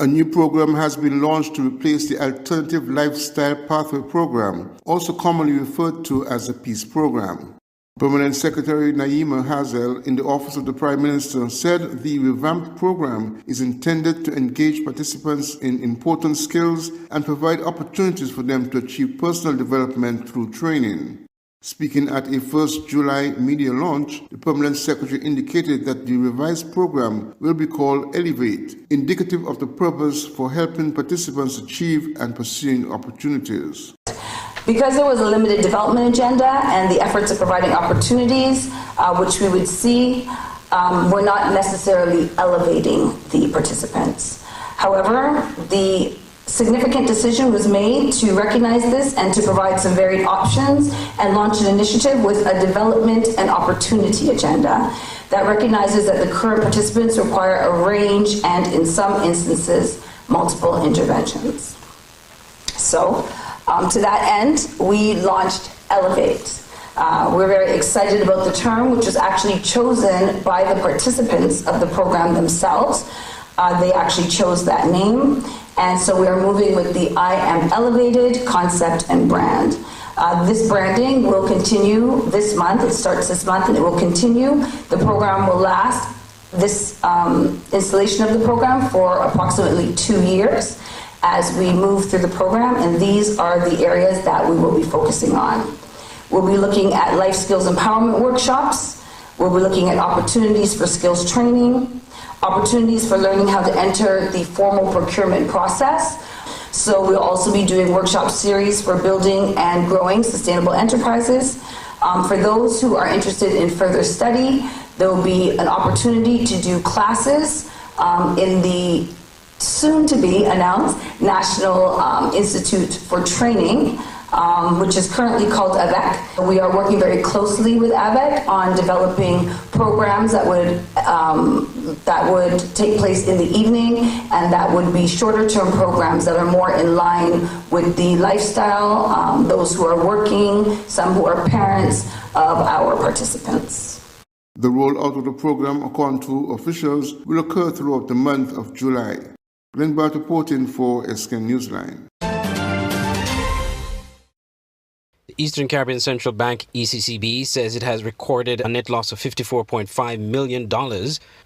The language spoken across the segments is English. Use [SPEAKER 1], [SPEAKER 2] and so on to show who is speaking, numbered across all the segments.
[SPEAKER 1] A new program has been launched to replace the Alternative Lifestyle Pathway Program, also commonly referred to as the Peace Program. Permanent Secretary Naima Hazel in the Office of the Prime Minister said the revamped program is intended to engage participants in important skills and provide opportunities for them to achieve personal development through training. Speaking at a 1st July media launch, the Permanent Secretary indicated that the revised program will be called Elevate, indicative of the purpose for helping participants achieve and pursuing opportunities.
[SPEAKER 2] Because there was a limited development agenda and the efforts of providing opportunities, which we would see, were not necessarily elevating the participants. However, the significant decision was made to recognize this and to provide some varied options and launch an initiative with a development and opportunity agenda that recognizes that the current participants require a range and, in some instances, multiple interventions. So, to that end, we launched Elevate. We're very excited about the term, which was actually chosen by the participants of the program themselves. They actually chose that name. And so we are moving with the I Am Elevated concept and brand. This branding will continue this month. It starts this month and it will continue. The program will last, this installation of the program, for approximately 2 years as we move through the program, and these are the areas that we will be focusing on. We'll be looking at life skills empowerment workshops. We'll be looking at opportunities for skills training, opportunities for learning how to enter the formal procurement process. So we'll also be doing workshop series for building and growing sustainable enterprises. For those who are interested in further study, there will be an opportunity to do classes in the soon-to-be announced National Institute for Training, which is currently called AVEC. We are working very closely with AVEC on developing programs that would take place in the evening, and that would be shorter-term programs that are more in line with the lifestyle, those who are working, some who are parents of our participants.
[SPEAKER 1] The rollout of the program, according to officials, will occur throughout the month of July. Glenn Bart reporting for SK Newsline.
[SPEAKER 3] The Eastern Caribbean Central Bank, ECCB, says it has recorded a net loss of $54.5 million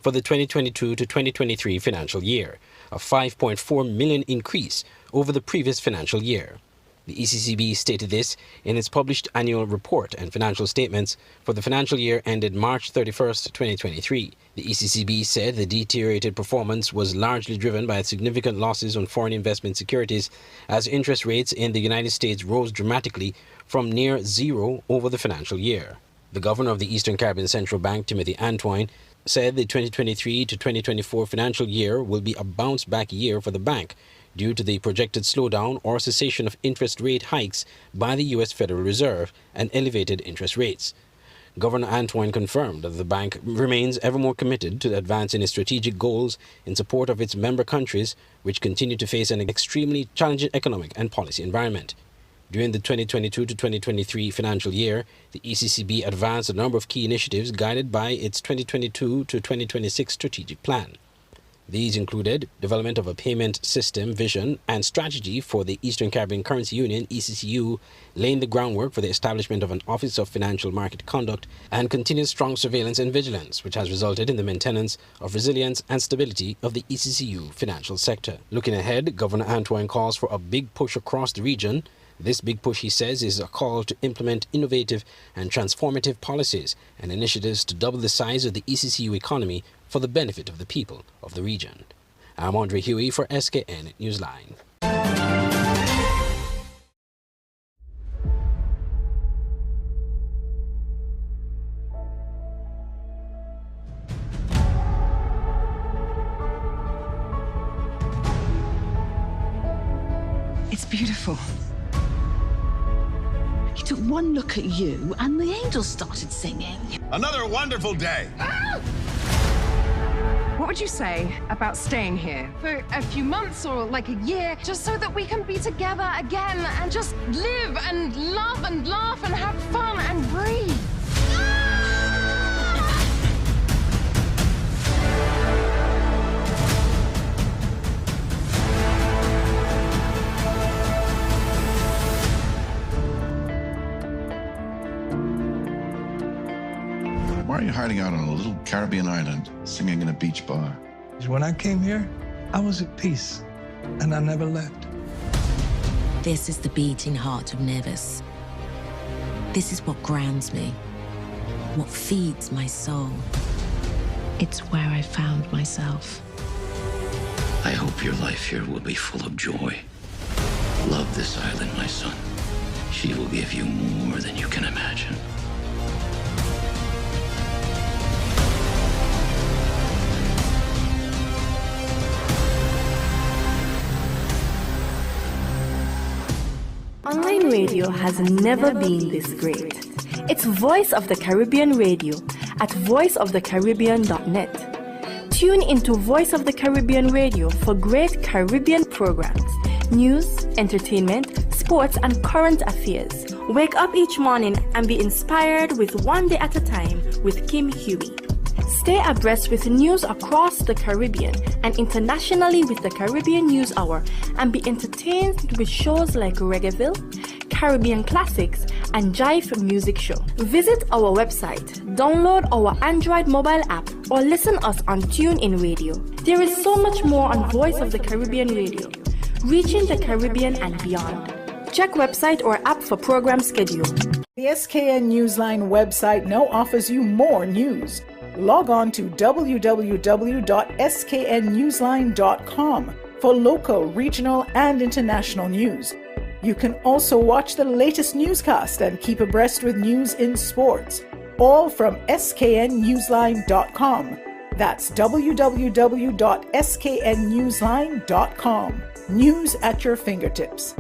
[SPEAKER 3] for the 2022 to 2023 financial year, a $5.4 million increase over the previous financial year. The ECCB stated this in its published annual report and financial statements for the financial year ended March 31st, 2023. The ECCB said the deteriorated performance was largely driven by significant losses on foreign investment securities as interest rates in the United States rose dramatically from near zero over the financial year. The governor of the Eastern Caribbean Central Bank, Timothy Antoine, said the 2023 to 2024 financial year will be a bounce-back year for the bank due to the projected slowdown or cessation of interest rate hikes by the U.S. Federal Reserve and elevated interest rates. Governor Antoine confirmed that the bank remains ever more committed to advancing its strategic goals in support of its member countries, which continue to face an extremely challenging economic and policy environment. During the 2022 to 2023 financial year, the ECCB advanced a number of key initiatives guided by its 2022 to 2026 strategic plan. These included development of a payment system vision and strategy for the Eastern Caribbean Currency Union, ECCU, laying the groundwork for the establishment of an Office of Financial Market Conduct, and continuous strong surveillance and vigilance, which has resulted in the maintenance of resilience and stability of the ECCU financial sector. Looking ahead, Governor Antoine calls for a big push across the region. This big push, he says, is a call to implement innovative and transformative policies and initiatives to double the size of the ECCU economy for the benefit of the people of the region. I'm Andre Huey for SKN Newsline.
[SPEAKER 4] It's beautiful. He took one look at you and the angels started singing.
[SPEAKER 5] Another wonderful day.
[SPEAKER 4] Ah!
[SPEAKER 6] What would you say about staying here for a few months or like a year, just so that we can be together again and just live and love and laugh and have fun and breathe?
[SPEAKER 7] hiding out on a little Caribbean island, singing in a beach bar?
[SPEAKER 8] When I came here, I was at peace, and I never left.
[SPEAKER 9] This is the beating heart of Nevis. This is what grounds me, what feeds my soul. It's where I found myself.
[SPEAKER 10] I hope your life here will be full of joy. Love this island, my son. She will give you more than you can imagine.
[SPEAKER 11] Online radio has never been this great. It's Voice of the Caribbean Radio at voiceofthecaribbean.net. Tune into Voice of the Caribbean Radio for great Caribbean programs, news, entertainment, sports, and current affairs. Wake up each morning and be inspired with One Day at a Time with Kim Huey. Stay abreast with news across the Caribbean and internationally with the Caribbean News Hour, and be entertained with shows like Reggaeville, Caribbean Classics, and Jive Music Show. Visit our website, download our Android mobile app, or listen us on TuneIn Radio. There is so much more on Voice of the Caribbean Radio, reaching the Caribbean and beyond. Check website or app for program schedule.
[SPEAKER 12] The SKN Newsline website now offers you more news. Log on to www.sknnewsline.com for local, regional, and international news. You can also watch the latest newscast and keep abreast with news in sports, all from sknnewsline.com. That's www.sknnewsline.com. News at your fingertips.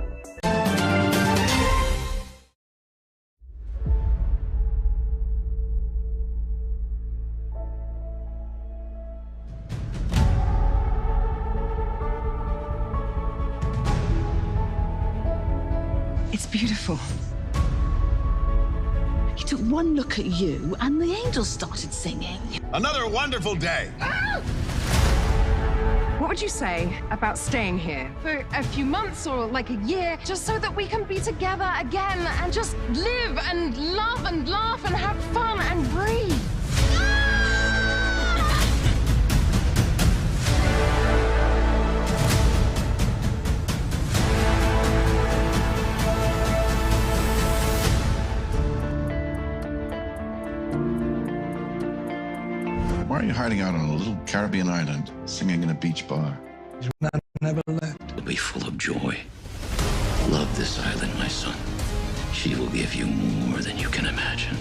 [SPEAKER 4] It's beautiful. He took one look at you and the angels started singing.
[SPEAKER 5] Another wonderful day.
[SPEAKER 6] What would you say about staying here for a few months or like a year, just so that we can be together again and just live and love and laugh and have fun and breathe?
[SPEAKER 7] Why are you hiding out on a little Caribbean island, singing in a beach bar?
[SPEAKER 8] I never left.
[SPEAKER 10] Will be full of joy. Love this island, my son. She will give you more than you can imagine.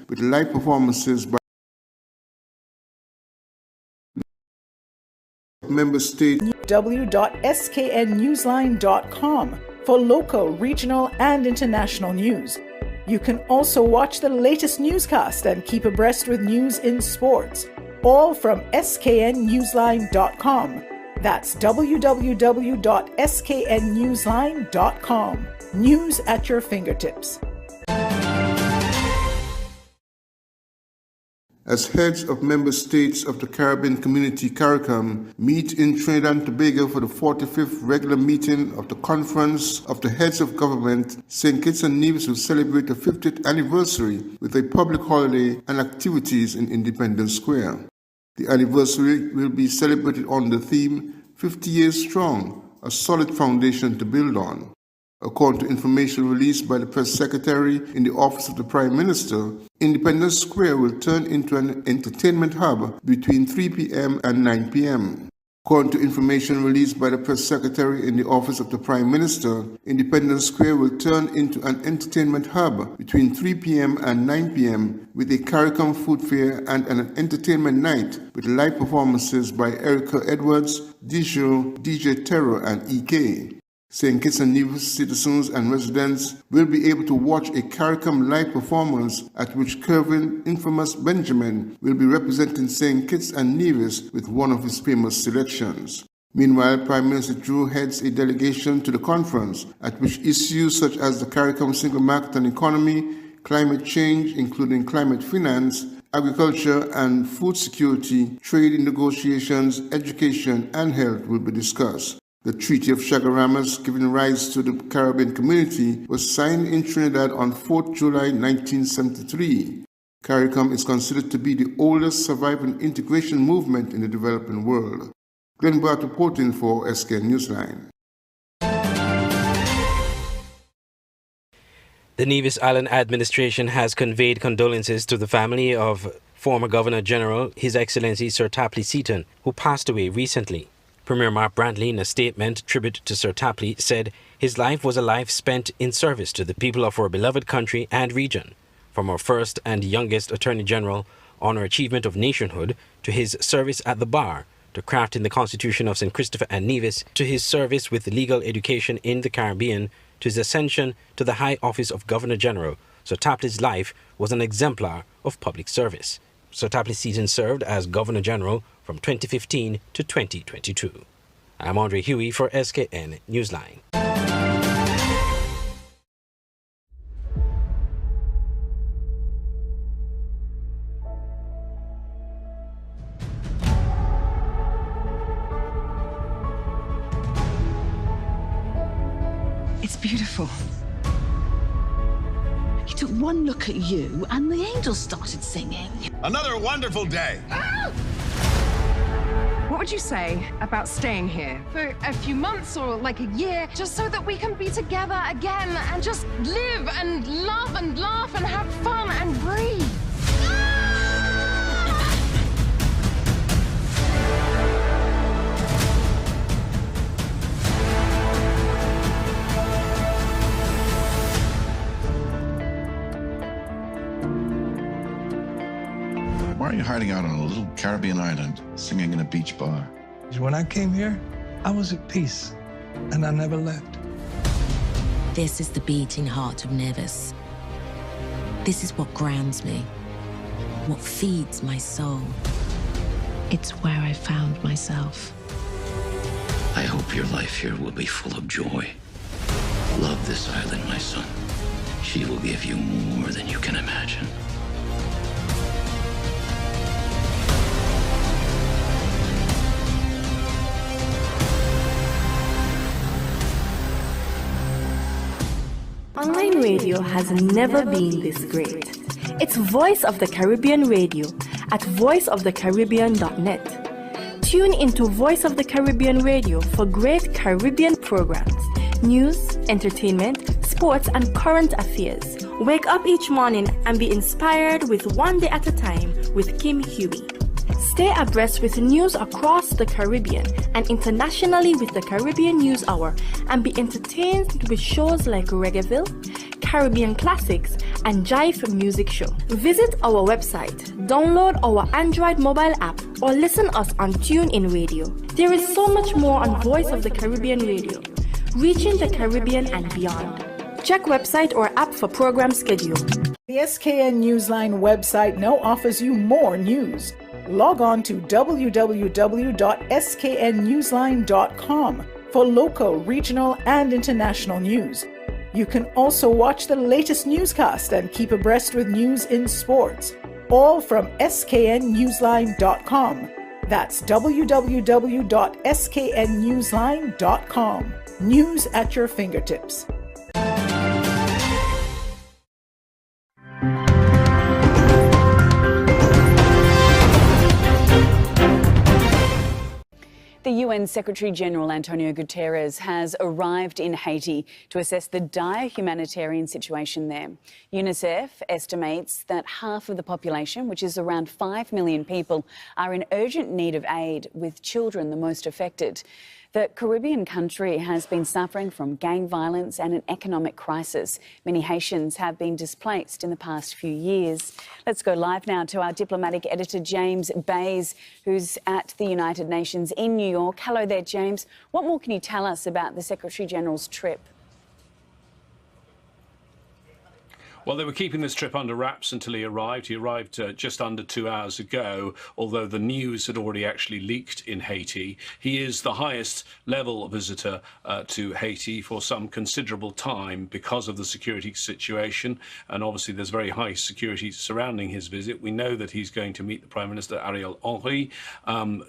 [SPEAKER 1] With live performances by member state.
[SPEAKER 12] www.sknnewsline.com for local, regional, and international news. You can also watch the latest newscast and keep abreast with news in sports, all from sknnewsline.com. That's www.sknnewsline.com. News at your fingertips.
[SPEAKER 1] As heads of member states of the Caribbean Community CARICOM meet in Trinidad and Tobago for the 45th regular meeting of the Conference of the Heads of Government, St. Kitts and Nevis will celebrate the 50th anniversary with a public holiday and activities in Independence Square. The anniversary will be celebrated on the theme 50 Years Strong, a solid foundation to build on. According to information released by the press secretary in the office of the Prime Minister, Independence Square will turn into an entertainment hub between 3 p.m. and 9 p.m. According to information released by the press secretary in the office of the Prime Minister, Independence Square will turn into an entertainment hub between 3 p.m. and 9 p.m. with a CARICOM food fair and an entertainment night with live performances by Erica Edwards, Dijo, DJ Terror, and EK. St. Kitts and Nevis citizens and residents will be able to watch a CARICOM live performance at which Kervin Infamous Benjamin will be representing St. Kitts and Nevis with one of his famous selections. Meanwhile, Prime Minister Drew heads a delegation to the conference, at which issues such as the CARICOM single market and economy, climate change, including climate finance, agriculture and food security, trade in negotiations, education and health will be discussed. The Treaty of Chaguaramas, giving rise to the Caribbean Community, was signed in Trinidad on 4 July 1973. CARICOM is considered to be the oldest surviving integration movement in the developing world. Glenn Bart reporting for SKN Newsline.
[SPEAKER 3] The Nevis Island administration has conveyed condolences to the family of former Governor General His Excellency Sir Tapley Seaton, who passed away recently. Premier Mark Brantley, in a statement tribute to Sir Tapley, said his life was a life spent in service to the people of our beloved country and region. From our first and youngest Attorney General on our achievement of nationhood, to his service at the bar, to crafting the Constitution of St. Christopher and Nevis, to his service with legal education in the Caribbean, to his ascension to the high office of Governor General, Sir Tapley's life was an exemplar of public service. Sir Tapley Seaton served as Governor General from 2015 to 2022. I'm Andre Huey for SKN Newsline.
[SPEAKER 4] It's beautiful. He took one look at you and the angels started singing.
[SPEAKER 5] Another wonderful day.
[SPEAKER 6] What would you say about staying here for a few months or like a year, just so that we can be together again and just live and love and laugh and have fun and breathe?
[SPEAKER 7] Why are you hiding out on a little Caribbean island, singing in a beach bar?
[SPEAKER 8] When I came here, I was at peace, and I never left.
[SPEAKER 9] This is the beating heart of Nevis. This is what grounds me, what feeds my soul. It's where I found myself.
[SPEAKER 10] I hope your life here will be full of joy. Love this island, my son. She will give you more than you can imagine.
[SPEAKER 11] Online radio has never been this great. It's Voice of the Caribbean Radio at voiceofthecaribbean.net. Tune into Voice of the Caribbean Radio for great Caribbean programs, news, entertainment, sports, and current affairs. Wake up each morning and be inspired with One Day at a Time with Kim Huey. Stay abreast with news across the Caribbean and internationally with the Caribbean News Hour, and be entertained with shows like Reggaeville, Caribbean Classics, and Jive Music Show. Visit our website, download our Android mobile app, or listen us on TuneIn Radio. There is so much more on Voice of the Caribbean Radio, reaching the Caribbean and beyond. Check website or app for program schedule.
[SPEAKER 12] The SKN Newsline website now offers you more news. Log on to www.sknnewsline.com for local, regional, and international news. You can also watch the latest newscast and keep abreast with news in sports, all from sknnewsline.com. That's www.sknnewsline.com. News at your fingertips.
[SPEAKER 13] The UN Secretary-General Antonio Guterres has arrived in Haiti to assess the dire humanitarian situation there. UNICEF estimates that half of the population, which is around 5 million people, are in urgent need of aid, with children the most affected. The Caribbean country has been suffering from gang violence and an economic crisis. Many Haitians have been displaced in the past few years. Let's go live now to our diplomatic editor, James Bays, who's at the United Nations in New York. Hello there, James. What more can you tell us about the Secretary-General's trip?
[SPEAKER 14] Well, they were keeping this trip under wraps until he arrived. He arrived just under 2 hours ago, although the news had already actually leaked in Haiti. He is the highest level visitor to Haiti for some considerable time because of the security situation, and obviously there's very high security surrounding his visit. We know that he's going to meet the Prime Minister Ariel Henry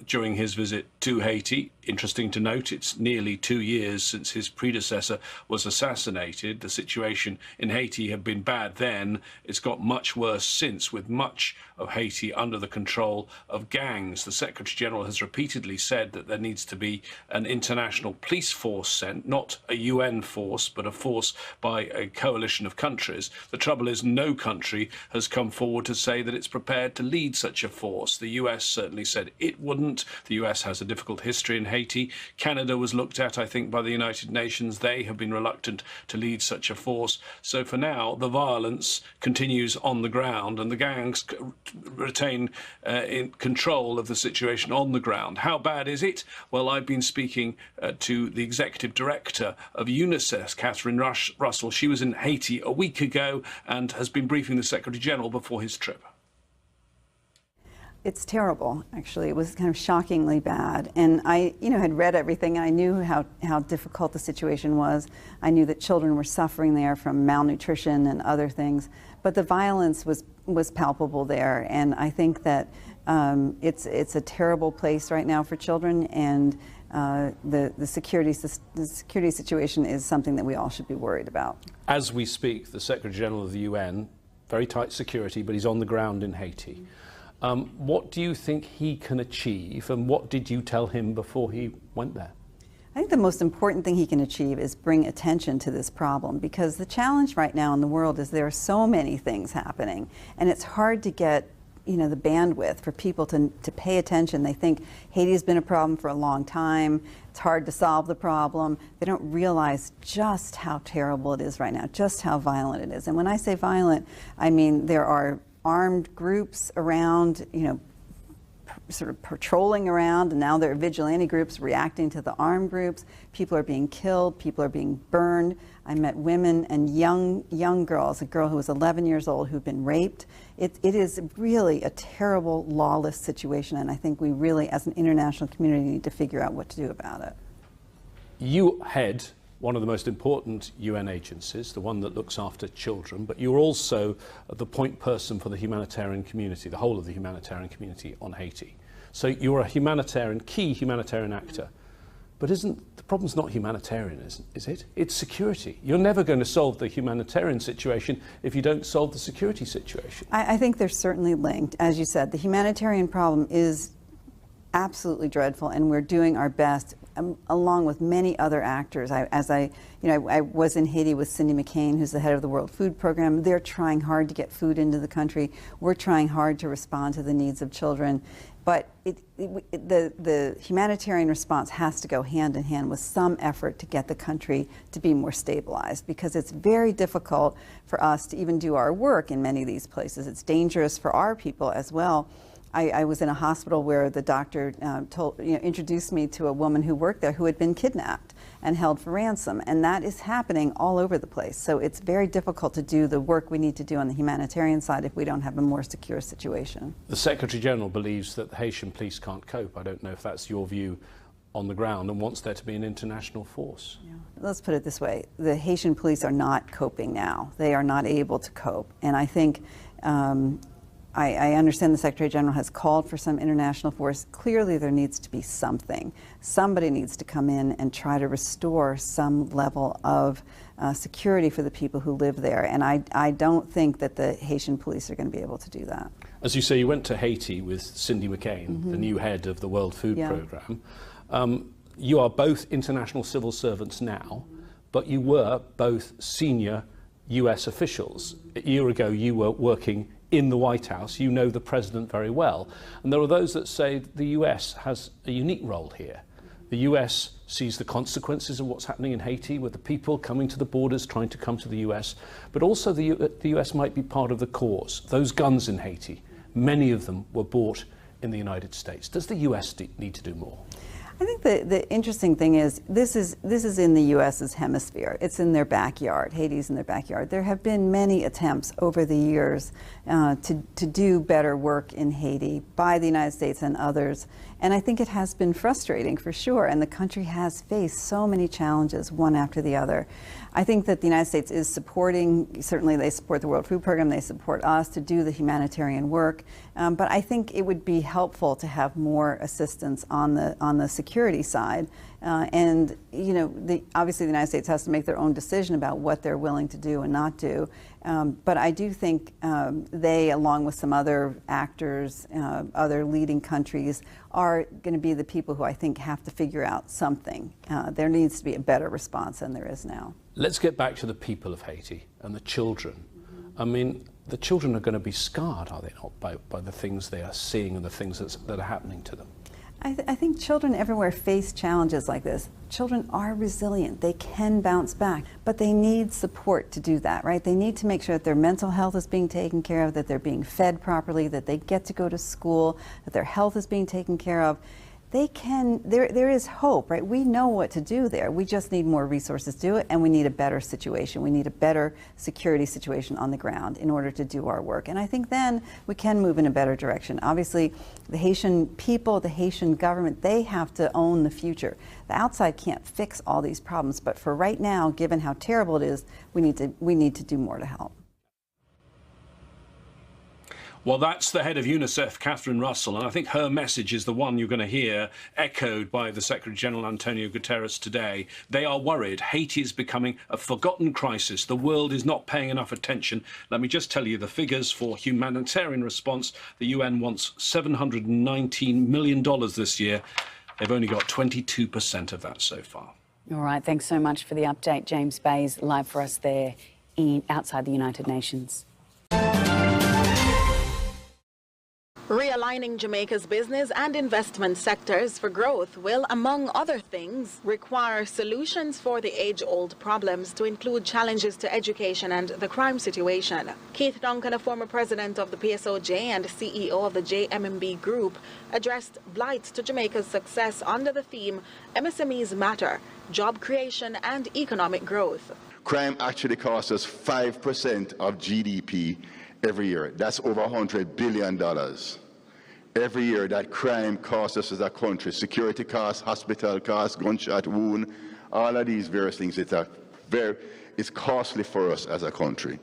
[SPEAKER 14] during his visit to Haiti. Interesting to note, it's nearly 2 years since his predecessor was assassinated. The situation in Haiti had been bad then. It's got much worse since, with much of Haiti under the control of gangs. The Secretary General has repeatedly said that there needs to be an international police force sent, not a UN force, but a force by a coalition of countries. The trouble is no country has come forward to say that it's prepared to lead such a force. The US certainly said it wouldn't. The US has a difficult history in Haiti. Canada was looked at, I think, by the United Nations. They have been reluctant to lead such a force. So for now, the violence continues on the ground, and the gangs retain in control of the situation on the ground. How bad is it? Well, I've been speaking to the executive director of UNICEF, Catherine Russell. She was in Haiti a week ago and has been briefing the Secretary General before his trip.
[SPEAKER 15] It's terrible, actually. It was kind of shockingly bad. And I, had read everything. I knew how difficult the situation was. I knew that children were suffering there from malnutrition and other things. But the violence was palpable there. And I think that it's a terrible place right now for children. And the security situation is something that we all should be worried about.
[SPEAKER 14] As we speak, the Secretary General of the UN, very tight security, but he's on the ground in Haiti. What do you think he can achieve, and what did you tell him before he went there?
[SPEAKER 15] I think the most important thing he can achieve is bring attention to this problem, because the challenge right now in the world is there are so many things happening, and it's hard to get the bandwidth for people to pay attention. They think Haiti's been a problem for a long time. It's hard to solve the problem. They don't realize just how terrible it is right now, just how violent it is. And when I say violent, I mean there are armed groups around, sort of patrolling around, and now there are vigilante groups reacting to the armed groups. People are being killed, people are being burned. I met women and young girls, a girl who was 11 years old who'd been raped. It is really a terrible, lawless situation, and I think we really, as an international community, need to figure out what to do about it.
[SPEAKER 14] You head one of the most important UN agencies, the one that looks after children, but you're also the point person for the humanitarian community, the whole of the humanitarian community on Haiti. So you're a key humanitarian actor. But the problem's not humanitarian, is it? It's security. You're never going to solve the humanitarian situation if you don't solve the security situation.
[SPEAKER 15] I think they're certainly linked. As you said, the humanitarian problem is absolutely dreadful, and we're doing our best along with many other actors. I was in Haiti with Cindy McCain, who's the head of the World Food Program. They're trying hard to get food into the country. We're trying hard to respond to the needs of children. But the humanitarian response has to go hand in hand with some effort to get the country to be more stabilized, because it's very difficult for us to even do our work in many of these places. It's dangerous for our people as well. I was in a hospital where the doctor introduced me to a woman who worked there who had been kidnapped and held for ransom, and that is happening all over the place. So it's very difficult to do the work we need to do on the humanitarian side if we don't have a more secure situation.
[SPEAKER 14] The Secretary General believes that the Haitian police can't cope. I don't know if that's your view on the ground, and wants there to be an international force.
[SPEAKER 15] Yeah. Let's put it this way. The Haitian police are not coping now. They are not able to cope. And I think I understand the Secretary General has called for some international force. Clearly there needs to be something. Somebody needs to come in and try to restore some level of security for the people who live there. And I don't think that the Haitian police are going to be able to do that.
[SPEAKER 14] As you say, you went to Haiti with Cindy McCain, the new head of the World Food Program. You are both international civil servants now, but you were both senior US officials. A year ago you were working in the White House. You know the president very well. And there are those that say the US has a unique role here. The US sees the consequences of what's happening in Haiti with the people coming to the borders, trying to come to the US, but also the US might be part of the cause. Those guns in Haiti, many of them were bought in the United States. Does the US need to do more?
[SPEAKER 15] I think the interesting thing is this is in the U.S.'s hemisphere. It's in their backyard. Haiti's in their backyard. There have been many attempts over the years to do better work in Haiti by the United States and others, and I think it has been frustrating for sure, and the country has faced so many challenges, one after the other. I think that the United States is supporting, certainly they support the World Food Program, they support us to do the humanitarian work, but I think it would be helpful to have more assistance on the security side. And, you know, obviously the United States has to make their own decision about what they're willing to do and not do. But I do think they, along with some other actors, other leading countries, are going to be the people who I think have to figure out something. There needs to be a better response than there is now.
[SPEAKER 14] Let's get back to the people of Haiti and the children. I mean, the children are going to be scarred, are they not, by the things they are seeing and the things that are happening to them?
[SPEAKER 15] I think children everywhere face challenges like this. Children are resilient. They can bounce back, but they need support to do that, right? They need to make sure that their mental health is being taken care of, that they're being fed properly, that they get to go to school, that their health is being taken care of. They can, there is hope, right? We know what to do there. We just need more resources to do it, and we need a better situation. We need a better security situation on the ground in order to do our work. And I think then we can move in a better direction. Obviously, the Haitian people, the Haitian government, they have to own the future. The outside can't fix all these problems, but for right now, given how terrible it is, we need to do more to help.
[SPEAKER 14] Well, that's the head of UNICEF, Catherine Russell, and I think her message is the one you're going to hear echoed by the Secretary-General Antonio Guterres today. They are worried. Haiti is becoming a forgotten crisis. The world is not paying enough attention. Let me just tell you the figures for humanitarian response. The UN wants $719 million this year. They've only got 22% of that so far.
[SPEAKER 13] All right, thanks so much for the update, James Bays, live for us there outside the United Nations.
[SPEAKER 16] Realigning Jamaica's business and investment sectors for growth will, among other things, require solutions for the age-old problems to include challenges to education and the crime situation. Keith Duncan, a former president of the PSOJ and CEO of the JMMB Group, addressed blight to Jamaica's success under the theme MSMEs Matter, Job Creation and Economic Growth.
[SPEAKER 17] Crime actually costs us 5% of GDP every year. That's over $100 billion. Every year that crime costs us as a country. Security costs, hospital costs, gunshot wound, all of these various things. It's costly for us as a country,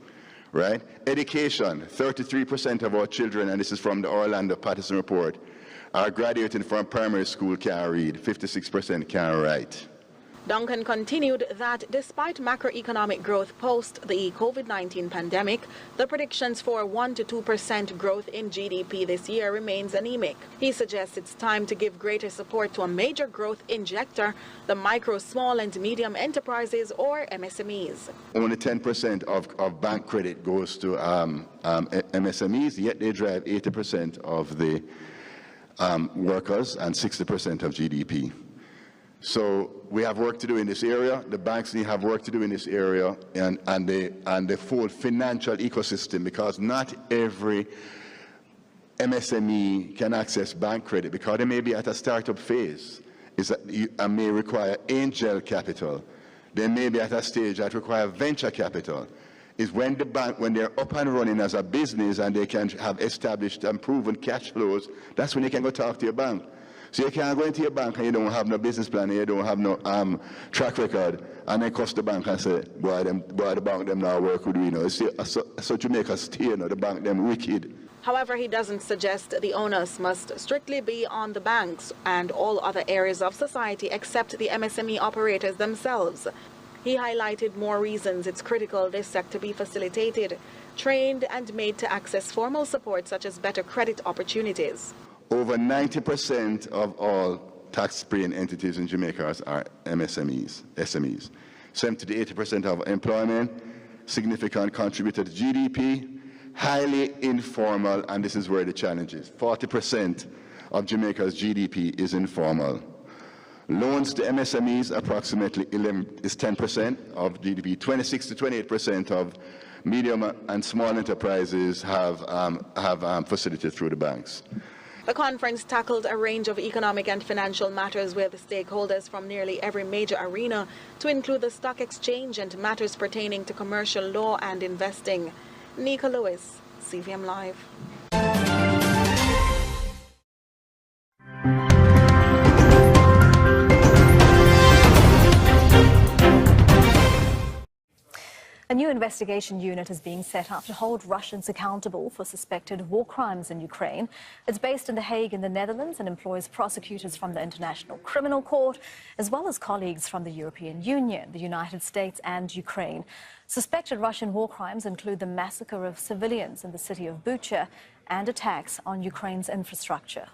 [SPEAKER 17] right? Education, 33% of our children, and this is from the Orlando Patterson report, are graduating from primary school can't read, 56% can't write.
[SPEAKER 16] Duncan continued that despite macroeconomic growth post the COVID-19 pandemic, the predictions for 1 to 2% growth in GDP this year remains anemic. He suggests it's time to give greater support to a major growth injector, the micro, small and medium enterprises, or MSMEs.
[SPEAKER 17] Only 10% of bank credit goes to MSMEs, yet they drive 80% of the workers and 60% of GDP. So we have work to do in this area. The banks need to have work to do in this area, and the full financial ecosystem, because not every MSME can access bank credit because they may be at a startup phase. And may require angel capital. They may be at a stage that require venture capital. Is when the bank, when they're up and running as a business and they can have established and proven cash flows, that's when you can go talk to your bank. So you can't go into your bank and you don't have no business plan, and you don't have no track record, and then cost the bank and say, boy, the bank them now work with you know. So Jamaica stay, you know, the bank them wicked.
[SPEAKER 16] However, he doesn't suggest the onus must strictly be on the banks and all other areas of society except the MSME operators themselves. He highlighted more reasons it's critical this sector be facilitated, trained and made to access formal support such as better credit opportunities.
[SPEAKER 17] Over 90% of all tax-paying entities in Jamaica are SMEs. 70 to 80% of employment, significant contributor to GDP, highly informal, and this is where the challenge is. 40% of Jamaica's GDP is informal. Loans to MSMEs approximately 10% of GDP. 26 to 28% of medium and small enterprises have facilitated through the banks.
[SPEAKER 16] The conference tackled a range of economic and financial matters with stakeholders from nearly every major arena, to include the stock exchange and matters pertaining to commercial law and investing. Nika Lewis, CVM Live.
[SPEAKER 18] A new investigation unit is being set up to hold Russians accountable for suspected war crimes in Ukraine. It's based in The Hague in the Netherlands and employs prosecutors from the International Criminal Court, as well as colleagues from the European Union, the United States and Ukraine. Suspected Russian war crimes include the massacre of civilians in the city of Bucha and attacks on Ukraine's infrastructure.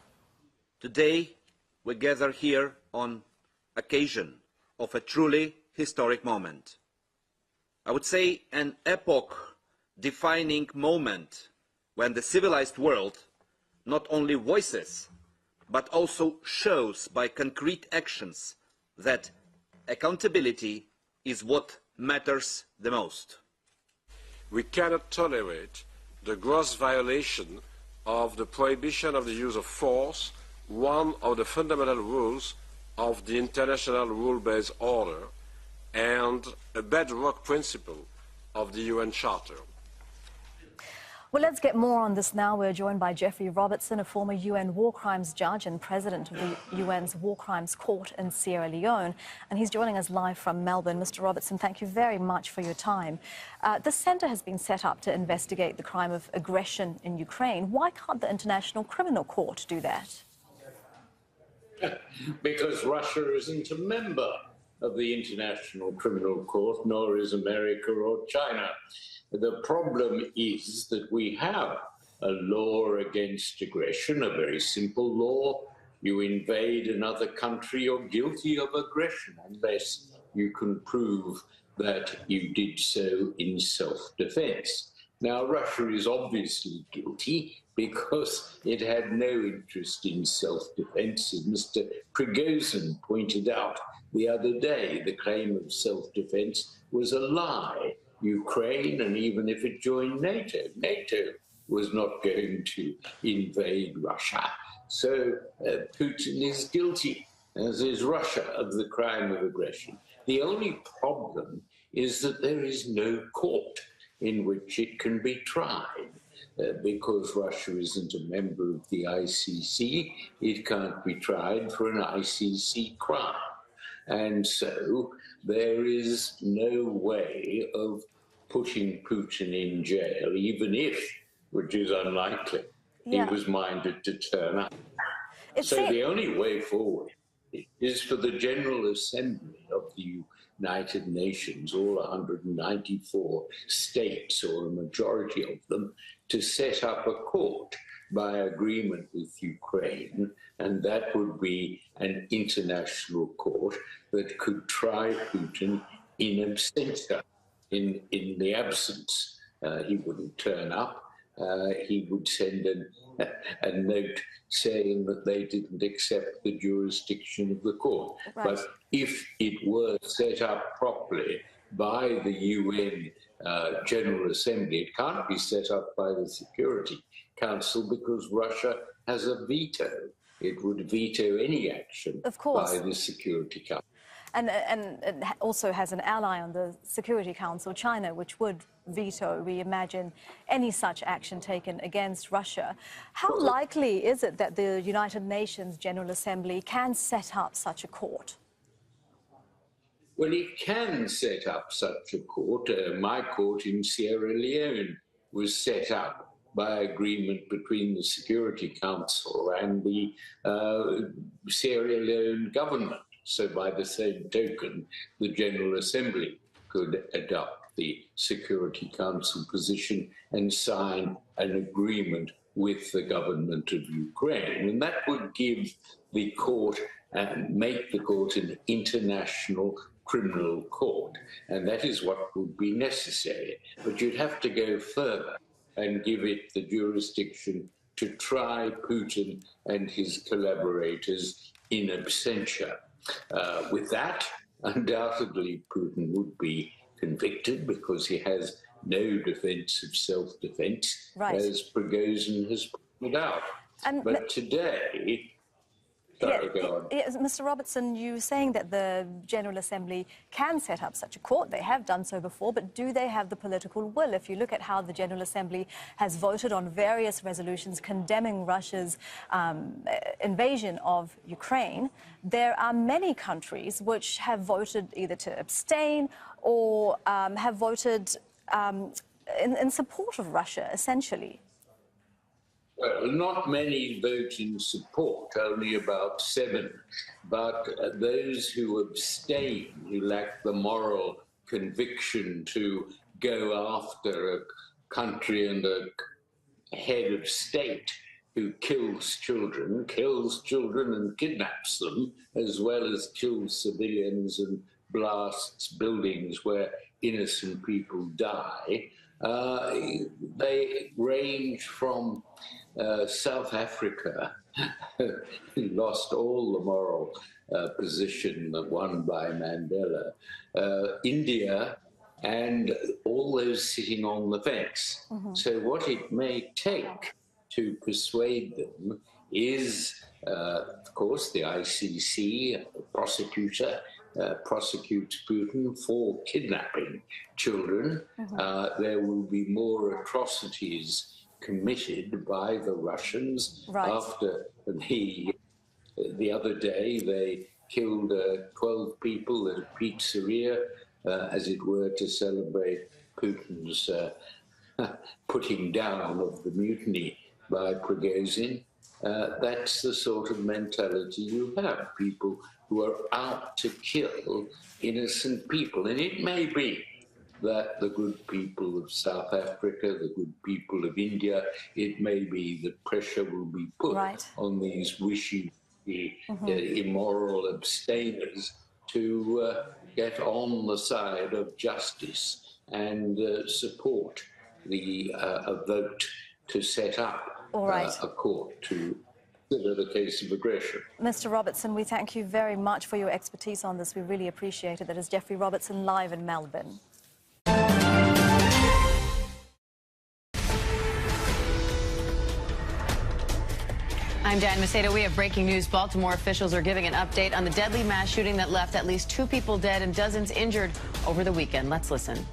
[SPEAKER 19] Today, we gather here on occasion of a truly historic moment. I would say an epoch-defining moment when the civilized world not only voices, but also shows by concrete actions that accountability is what matters the most.
[SPEAKER 20] We cannot tolerate the gross violation of the prohibition of the use of force, one of the fundamental rules of the international rule-based order, and a bedrock principle of the UN Charter.
[SPEAKER 18] Well, let's get more on this now. We're joined by Jeffrey Robertson, a former UN war crimes judge and president of the UN's War Crimes Court in Sierra Leone. And he's joining us live from Melbourne. Mr. Robertson, thank you very much for your time. This centre has been set up to investigate the crime of aggression in Ukraine. Why can't the International Criminal Court do that?
[SPEAKER 21] Because Russia isn't a member of the International Criminal Court, nor is America or China. The problem is that we have a law against aggression, a very simple law. You invade another country, you're guilty of aggression unless you can prove that you did so in self-defense. Now, Russia is obviously guilty because it had no interest in self-defense. As Mr. Prigozhin pointed out the other day, the claim of self-defense was a lie. Ukraine, and even if it joined NATO, NATO was not going to invade Russia. So Putin is guilty, as is Russia, of the crime of aggression. The only problem is that there is no court in which it can be tried. Because Russia isn't a member of the ICC, it can't be tried for an ICC crime. And so there is no way of putting Putin in jail, even if, which is unlikely, he was minded to turn up. So the only way forward is for the General Assembly of the United Nations, all 194 states, or a majority of them, to set up a court by agreement with Ukraine, and that would be an international court that could try Putin in absentia, in the absence. He wouldn't turn up. He would send a note saying that they didn't accept the jurisdiction of the court.
[SPEAKER 18] Right.
[SPEAKER 21] But if it were set up properly by the UN General Assembly, it can't be set up by the Security Council because Russia has a veto. It would veto any action by the Security Council.
[SPEAKER 18] And it also has an ally on the Security Council, China, which would veto, we imagine, any such action taken against Russia. How likely is it that the United Nations General Assembly can set up such a court?
[SPEAKER 21] Well, it can set up such a court. My court in Sierra Leone was set up by agreement between the Security Council and the Sierra Leone government. So by the same token, the General Assembly could adopt the Security Council position and sign an agreement with the government of Ukraine. And that would give the court and make the court an international criminal court. And that is what would be necessary. But you'd have to go further and give it the jurisdiction to try Putin and his collaborators in absentia. With that, undoubtedly Putin would be convicted because he has no defense of self-defense, as Prigozhin has pointed out. But today, sorry, go on.
[SPEAKER 18] Yes, Mr. Robertson, you were saying that the General Assembly can set up such a court. They have done so before, but do they have the political will? If you look at how the General Assembly has voted on various resolutions condemning Russia's invasion of Ukraine, there are many countries which have voted either to abstain or have voted in support of Russia, essentially.
[SPEAKER 21] Well, not many vote in support, only about 7. But those who abstain, who lack the moral conviction to go after a country and a head of state who kills children and kidnaps them, as well as kills civilians and blasts buildings where innocent people die. They range from South Africa, who lost all the moral position that won by Mandela, India, and all those sitting on the fence. So what it may take to persuade them is, of course, the ICC, the prosecutor, prosecutes Putin for kidnapping children. There will be more atrocities committed by the Russians after the other day they killed 12 people at a pizzeria, as it were, to celebrate Putin's putting down of the mutiny by Prigozhin. That's the sort of mentality you have, people who are out to kill innocent people. And it may be that the good people of South Africa, the good people of India, it may be that pressure will be put on these wishy-washy, immoral abstainers to get on the side of justice and support a vote to set up a court to consider the case of aggression.
[SPEAKER 18] Mr. Robertson, we thank you very much for your expertise on this. We really appreciate it. That is Jeffrey Robertson live in Melbourne.
[SPEAKER 2] I'm Dan Macedo. We have breaking news. Baltimore officials are giving an update on the deadly mass shooting that left at least 2 people dead and dozens injured over the weekend. Let's listen.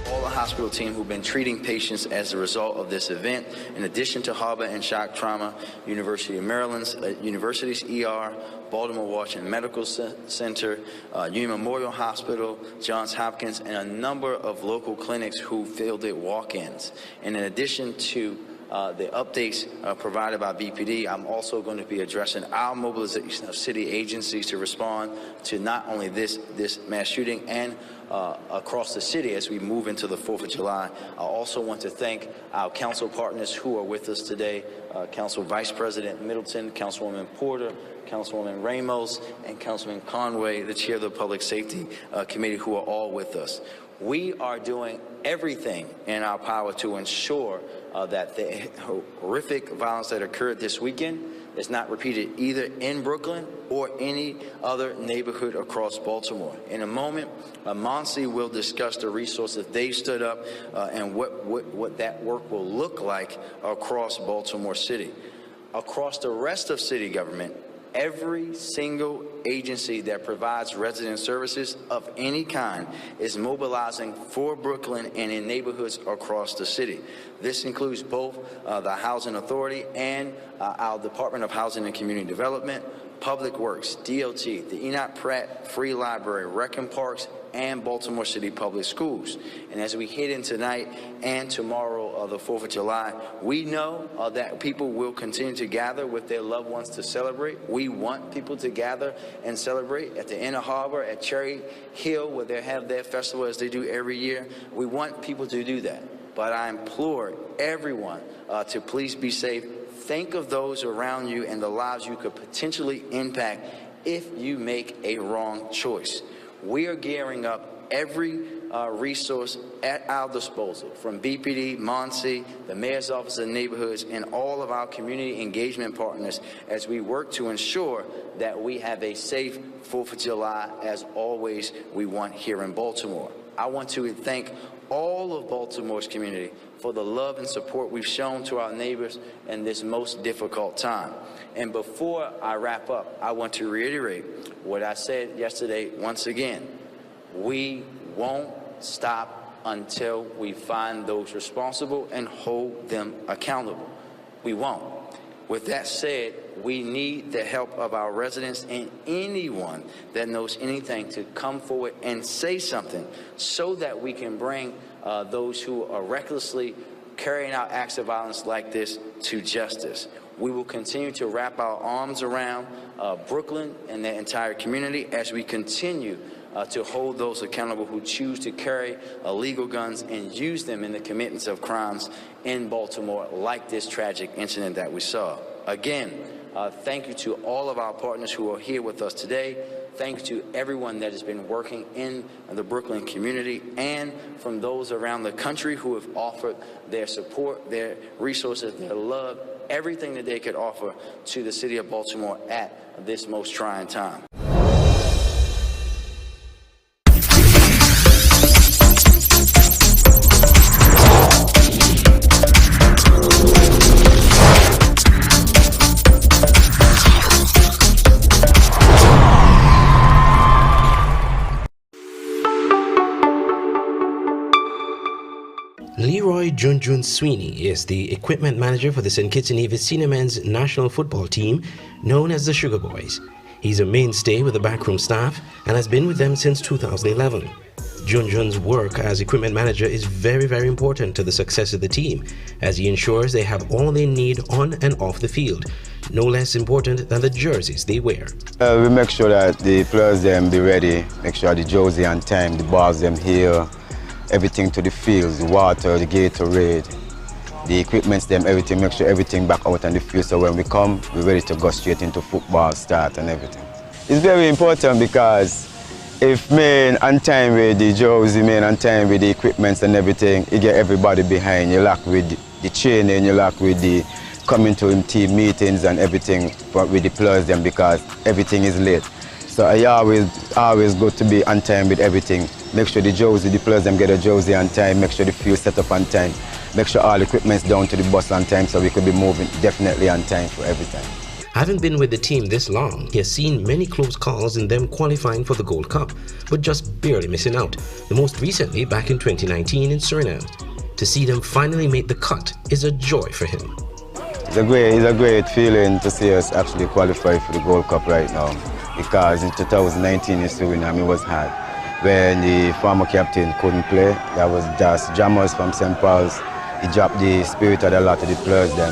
[SPEAKER 22] All the hospital team who've been treating patients as a result of this event, in addition to harbor and shock trauma, University of Maryland's University's ER, Baltimore Washington Medical Center, Union Memorial Hospital, Johns Hopkins, and a number of local clinics who fielded walk-ins. And in addition to the updates provided by BPD, I'm also going to be addressing our mobilization of city agencies to respond to not only this mass shooting and across the city as we move into the 4th of July. I also want to thank our council partners who are with us today, Council Vice President Middleton, Councilwoman Porter, Councilwoman Ramos, and Councilman Conway, the chair of the Public Safety Committee, who are all with us. We are doing everything in our power to ensure that the horrific violence that occurred this weekend is not repeated either in Brooklyn or any other neighborhood across Baltimore. In a moment, Monsi will discuss the resources they stood up and what that work will look like across Baltimore City. Across the rest of city government, every single agency that provides resident services of any kind is mobilizing for Brooklyn and in neighborhoods across the city. This includes both the Housing Authority and our Department of Housing and Community Development, Public Works, DOT, the Enoch Pratt Free Library, Rec and Parks, and Baltimore City Public Schools. And as we head in tonight and tomorrow, the 4th of July, we know that people will continue to gather with their loved ones to celebrate. We want people to gather and celebrate at the Inner Harbor, at Cherry Hill, where they have their festival as they do every year. We want people to do that. But I implore everyone to please be safe. Think of those around you and the lives you could potentially impact if you make a wrong choice. We are gearing up every resource at our disposal, from BPD, Monsi, the Mayor's Office of Neighborhoods, and all of our community engagement partners as we work to ensure that we have a safe 4th of July, as always we want here in Baltimore. I want to thank all of Baltimore's community for the love and support we've shown to our neighbors in this most difficult time. And before I wrap up, I want to reiterate what I said yesterday once again. We won't stop until we find those responsible and hold them accountable. We won't. With that said, we need the help of our residents and anyone that knows anything to come forward and say something so that we can bring those who are recklessly carrying out acts of violence like this to justice. We will continue to wrap our arms around Brooklyn and the entire community as we continue to hold those accountable who choose to carry illegal guns and use them in the commitments of crimes in Baltimore, like this tragic incident that we saw. Again, thank you to all of our partners who are here with us today. Thank you to everyone that has been working in the Brooklyn community and from those around the country who have offered their support, their resources, their love, everything that they could offer to the city of Baltimore at this most trying time.
[SPEAKER 1] Leroy Junjun Sweeney is the equipment manager for the St. Kitts and Nevis senior men's national football team known as the Sugar Boys. He's a mainstay with the backroom staff and has been with them since 2011. Junjun's work as equipment manager is very, very important to the success of the team as he ensures they have all they need on and off the field, no less important than the jerseys they wear.
[SPEAKER 3] We make sure that the players them be ready, make sure the jersey on time, the balls them here, everything to the fields, the water, the Gatorade, the equipments, them, everything, make sure everything back out on the field so when we come, we're ready to go straight into football start and everything. It's very important because if man on time with the jersey, man on time with the equipments and everything, you get everybody behind. You lock with the training, you lock with the coming to team meetings and everything with the players them because everything is late. So I always good to be on time with everything. Make sure the jersey, the players them get a jersey on time, make sure the field set up on time, make sure all the equipment's down to the bus on time so we could be moving definitely on time for every time.
[SPEAKER 1] Having been with the team this long, he has seen many close calls in them qualifying for the Gold Cup, but just barely missing out, the most recently back in 2019 in Suriname. To see them finally make the cut is a joy for him.
[SPEAKER 3] It's a great feeling to see us actually qualify for the Gold Cup right now, because in 2019 in Suriname it was hard. When the former captain couldn't play, that was just jammers from St. Paul's. He dropped the spirit of a lot of the players then.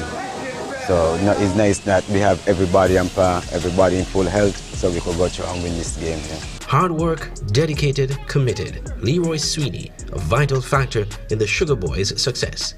[SPEAKER 3] So it's nice that we have everybody on par, everybody in full health, so we could go through and win this game. Yeah.
[SPEAKER 1] Hard work, dedicated, committed. Leroy Sweeney, a vital factor in the Sugar Boys' success.